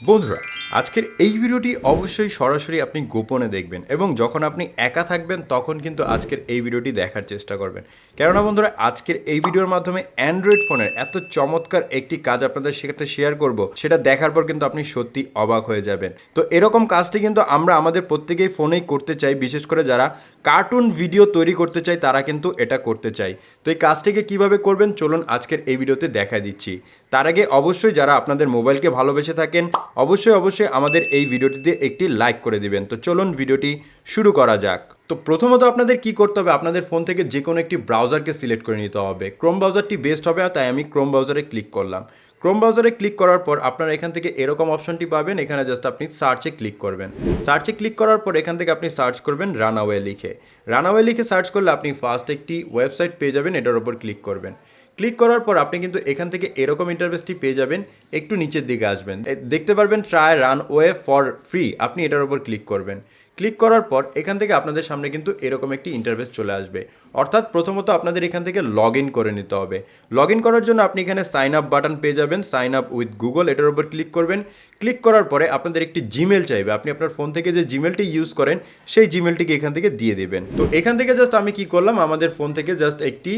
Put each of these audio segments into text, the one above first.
বন্ধুরা, আজকের এই ভিডিওটি অবশ্যই সরাসরি আপনি গোপনে দেখবেন এবং যখন আপনি একা থাকবেন তখন কিন্তু আজকের এই ভিডিওটি দেখার চেষ্টা করবেন। কেননা বন্ধুরা, আজকের এই ভিডিওর মাধ্যমে অ্যান্ড্রয়েড ফোনের এত চমৎকার একটি কাজ আপনাদের সাথে শেয়ার করব, সেটা দেখার পর কিন্তু আপনি সত্যি অবাক হয়ে যাবেন। তো এরকম কাজটি কিন্তু আমরা আমাদের প্রত্যেকেই ফোনেই করতে চাই, বিশেষ করে যারা কার্টুন ভিডিও তৈরি করতে চাই তারা কিন্তু এটা করতে চাই। তো এই কাজটিকে কিভাবে করবেন চলুন আজকের এই ভিডিওতে দেখা দিচ্ছি। তার আগে অবশ্যই যারা আপনাদের মোবাইলকে ভালোবেসে থাকেন অবশ্যই আমাদের এই ভিডিওটিতে একটি লাইক করে দিবেন। তো চলুন ভিডিওটি শুরু করা যাক। তো প্রথমত আপনাদের কি করতে হবে, আপনাদের ফোন থেকে যে কোনো একটি ব্রাউজারকে সিলেক্ট করে নিতে হবে। ক্রোম ব্রাউজারটি বেস্ট হবে, তাই আমি ক্রোম ব্রাউজারে ক্লিক করলাম। ক্রোম ব্রাউজারে ক্লিক করার পর আপনারা এখান থেকে এরকম অপশনটি পাবেন, এখানে জাস্ট আপনি সার্চে ক্লিক করবেন। সার্চে ক্লিক করার পর এখান থেকে আপনি সার্চ করবেন রানওয়ে লিখে। রানওয়ে লিখে সার্চ করলে আপনি ফার্স্ট একটি ওয়েবসাইট পেয়ে যাবেন, এটার উপর ক্লিক করবেন। ক্লিক করার পর আপনি কিন্তু এখান থেকে এরকম ইন্টারফেসটি পেয়ে যাবেন। একটু নিচের দিকে আসবেন, দেখতে পারবেন ট্রাই রানওয়ে ফর ফ্রি, আপনি এটার উপর ক্লিক করবেন। ক্লিক করার পর এখান থেকে আপনাদের সামনে কিন্তু এরকম একটি ইন্টারফেস চলে আসবে। অর্থাৎ প্রথমত আপনাদের এখান থেকে লগ ইন করে নিতে হবে। লগ ইন করার জন্য আপনি এখানে সাইন আপ বাটন পেয়ে যাবেন, সাইন আপ উইথ গুগল, এটার উপর ক্লিক করবেন। ক্লিক করার পরে আপনাদের একটি জিমেল চাইবে, আপনি আপনার ফোন থেকে যে জিমেলটি ইউজ করেন সেই জিমেলটিকে এখান থেকে দিয়ে দেবেন। তো এখান থেকে জাস্ট আমি কি করলাম, আমাদের ফোন থেকে জাস্ট একটি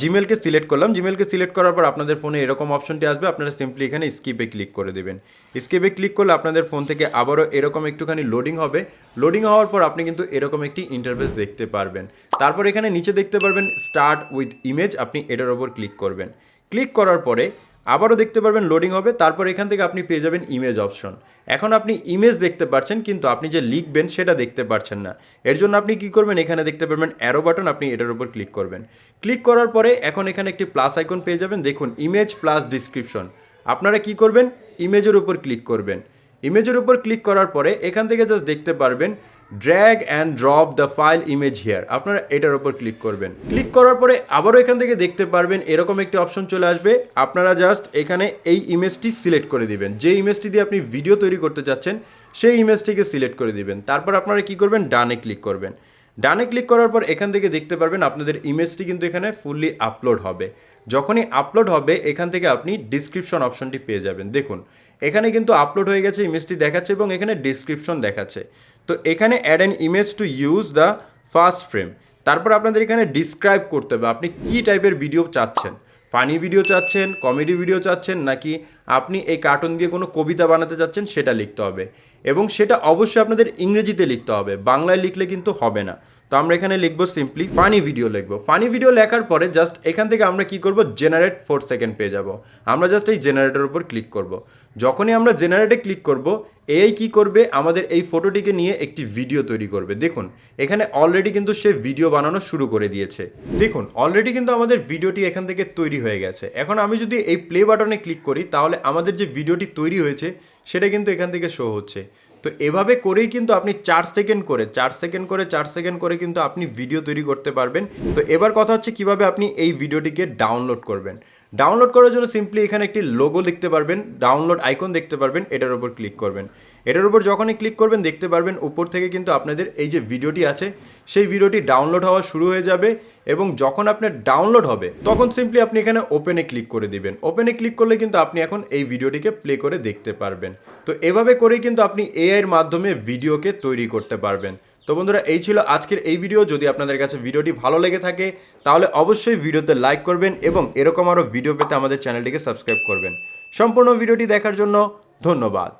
জিমেলকে সিলেক্ট করলাম। জিমেলকে সিলেক্ট করার পর আপনাদের ফোনে এরকম অপশনটি আসবে, আপনারা সিম্পলি এখানে স্কিপে ক্লিক করে দেবেন। স্কিপে ক্লিক করলে আপনাদের ফোন থেকে আবারও এরকম একটুখানি লোডিং হবে। লোডিং হওয়ার পর আপনি কিন্তু এরকম একটি ইন্টারফেস দেখতে পারবেন। তারপর এখানে নিচে দেখতে পারবেন স্টার্ট উইথ ইমেজ, আপনি এটার ওপর ক্লিক করবেন। ক্লিক করার পরে আবারও দেখতে পারবেন লোডিং হবে। তারপর এখান থেকে আপনি পেয়ে যাবেন ইমেজ অপশন। এখন আপনি ইমেজ দেখতে পাচ্ছেন, কিন্তু আপনি যে লিখবেন সেটা দেখতে পাচ্ছেন না। এর জন্য আপনি কি করবেন, এখানে দেখতে পারবেন অ্যারো বাটন, আপনি এটার উপর ক্লিক করবেন। ক্লিক করার পরে এখন এখানে একটি প্লাস আইকন পেয়ে যাবেন, দেখুন ইমেজ প্লাস ডিসক্রিপশন। আপনারা কি করবেন, ইমেজের উপর ক্লিক করবেন। ইমেজের উপর ক্লিক করার পরে এখান থেকে জাস্ট দেখতে পারবেন drag and drop the file image here, আপনারা এটার উপর ক্লিক করবেন। ক্লিক করার পরে আবারও এখান থেকে দেখতে পারবেন এরকম একটি অপশন চলে আসবে। আপনারা জাস্ট এখানে এই ইমেজটি সিলেক্ট করে দিবেন, যে ইমেজটি দিয়ে আপনি ভিডিও তৈরি করতে চাচ্ছেন সেই ইমেজটিকে সিলেক্ট করে দিবেন। তারপর আপনারা কি করবেন, ডানে ক্লিক করবেন। ডানে ক্লিক করার পর এখান থেকে দেখতে পারবেন আপনাদের ইমেজটি কিন্তু এখানে ফুললি আপলোড হবে। যখনই আপলোড হবে এখান থেকে আপনি ডিসক্রিপশন অপশনটি পেয়ে যাবেন। দেখুন এখানে কিন্তু আপলোড হয়ে গেছে, ইমেজটি দেখাচ্ছে এবং এখানে ডিসক্রিপশন দেখাচ্ছে। তো এখানে add an image to use the first frame, তারপর আপনাদের এখানে ডিসক্রাইব করতে হবে আপনি কী টাইপের ভিডিও চাচ্ছেন। ফানি ভিডিও চাচ্ছেন, কমেডি ভিডিও চাচ্ছেন, নাকি আপনি এই কার্টুন দিয়ে কোনো কবিতা বানাতে চাচ্ছেন সেটা লিখতে হবে। এবং সেটা অবশ্যই আপনাদের ইংরেজিতে লিখতে হবে, বাংলায় লিখলে কিন্তু হবে না। তো আমরা এখানে লিখবো সিম্পলি ফানি ভিডিও লিখবো। ফানি ভিডিও লেখার পরে জাস্ট এখান থেকে আমরা কি করব, জেনারেট 4 সেকেন্ড পেয়ে যাব। আমরা জাস্ট এই জেনারেটের উপর ক্লিক করব। যখনই আমরা জেনারেটে ক্লিক করব এই কি করবে, আমাদের এই ফটোটিকে নিয়ে একটি ভিডিও তৈরি করবে। দেখুন এখানে অলরেডি কিন্তু সে ভিডিও বানানো শুরু করে দিয়েছে। দেখুন অলরেডি কিন্তু আমাদের ভিডিওটি এখান থেকে তৈরি হয়ে গেছে। এখন আমি যদি এই প্লে বাটনে ক্লিক করি তাহলে আমাদের যে ভিডিওটি তৈরি হয়েছে সেটা কিন্তু এখান থেকে শো হচ্ছে। তো এভাবে করেই কিন্তু আপনি 4 সেকেন্ড করে কিন্তু আপনি ভিডিও তৈরি করতে পারবেন। তো এবার কথা হচ্ছে কিভাবে আপনি এই ভিডিওটিকে ডাউনলোড করবেন। ডাউনলোড করার জন্য সিম্পলি এখানে একটি লোগো দেখতে পারবেন, ডাউনলোড আইকন দেখতে পারবেন, এটার উপর ক্লিক করবেন। এটার উপর যখনই ক্লিক করবেন দেখতে পারবেন উপর থেকে কিন্তু আপনাদের এই যে ভিডিওটি আছে সেই ভিডিওটি ডাউনলোড হওয়া শুরু হয়ে যাবে। এবং যখন আপনার ডাউনলোড হবে তখন সিম্পলি আপনি এখানে ওপেনে ক্লিক করে দিবেন। ওপেনে ক্লিক করলে কিন্তু আপনি এখন এই ভিডিওটিকে প্লে করে দেখতে পারবেন। তো এভাবে করেই কিন্তু আপনি এআইয়ের মাধ্যমে ভিডিওকে তৈরি করতে পারবেন। তো বন্ধুরা, এই ছিল আজকের এই ভিডিও। যদি আপনাদের কাছে ভিডিওটি ভালো লেগে থাকে তাহলে অবশ্যই ভিডিওতে লাইক করবেন এবং এরকম আরও ভিডিও পেতে আমাদের চ্যানেলটিকে সাবস্ক্রাইব করবেন। সম্পূর্ণ ভিডিওটি দেখার জন্য ধন্যবাদ।